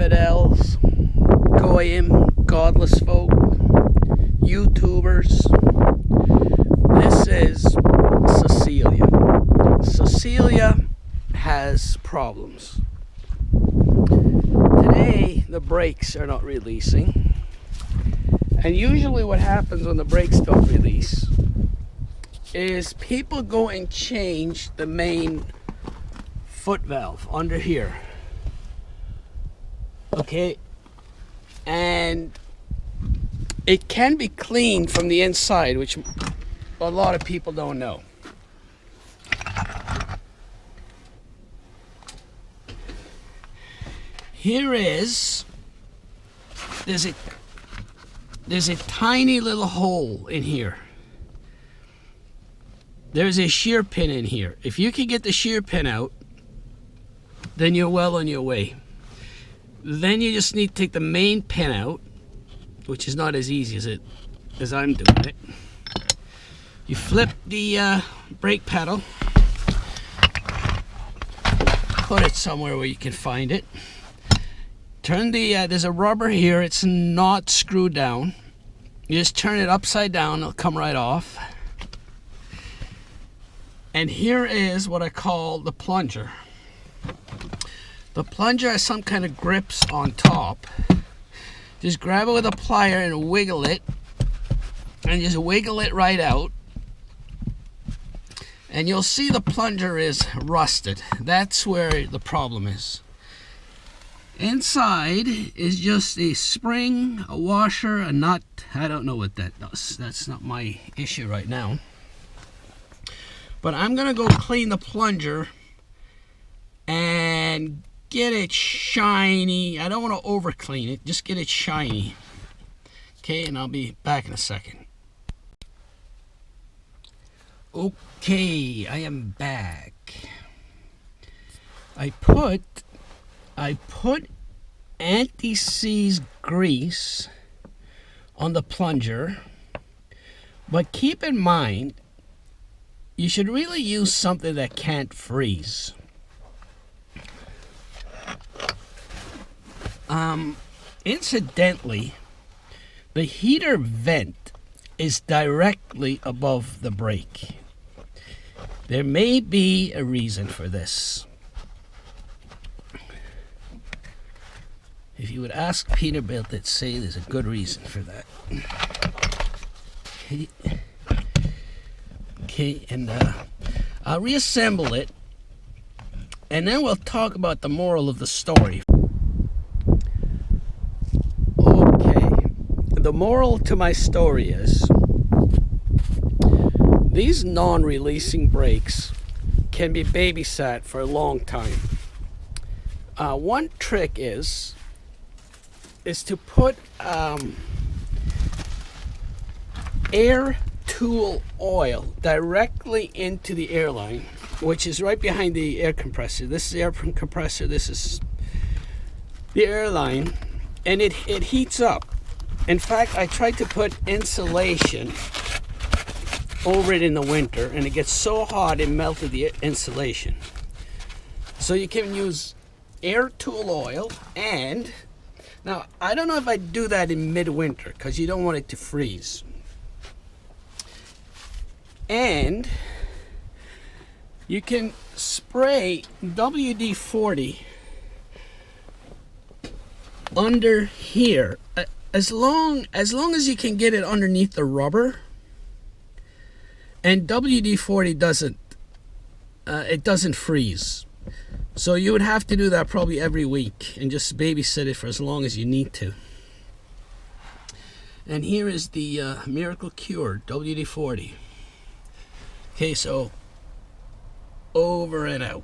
infidels, goyim, godless folk, YouTubers. This is Cecilia. Cecilia has problems. Today, the brakes are not releasing. And usually what happens when the brakes don't release is people go and change the main foot valve under here. Okay? And it can be cleaned from the inside, which a lot of people don't know. Here is, there's a tiny little hole in here. There's a shear pin in here. If you can get the shear pin out, then you're well on your way. Then you just need to take the main pin out, which is not as easy as I'm doing it. You flip the brake pedal, put it somewhere where you can find it. Turn the, there's a rubber here, it's not screwed down. You just turn it upside down, it'll come right off. And here is what I call the plunger. The plunger has some kind of grips on top. Just grab it with a plier and wiggle it. And just wiggle it right out. And you'll see the plunger is rusted. That's where the problem is. Inside is just a spring, a washer, a nut. I don't know what that does. That's not my issue right now. But I'm going to go clean the plunger and get it shiny. I don't want to over clean it. Just get it shiny. Okay, and I'll be back in a second. Okay, I am back. I put anti-seize grease on the plunger, but keep in mind you should really use something that can't freeze. Incidentally, the heater vent is directly above the brake. There may be a reason for this. If you would ask Peterbilt, they'd say there's a good reason for that. Okay, and I'll reassemble it, and then we'll talk about the moral of the story. Okay, the moral to my story is these non-releasing brakes can be babysat for a long time. One trick is to put air tool oil directly into the airline, which is right behind the air compressor. This is the air compressor, this is the airline, and it heats up. In fact, I tried to put insulation over it in the winter, and it gets so hot it melted the insulation. So you can use air tool oil, and now I don't know if I do that in midwinter because you don't want it to freeze. And you can spray WD-40 under here, as long as you can get it underneath the rubber. And WD-40 doesn't freeze. So you would have to do that probably every week and just babysit it for as long as you need to. And here is the Miracle Cure WD-40. Okay, so over and out.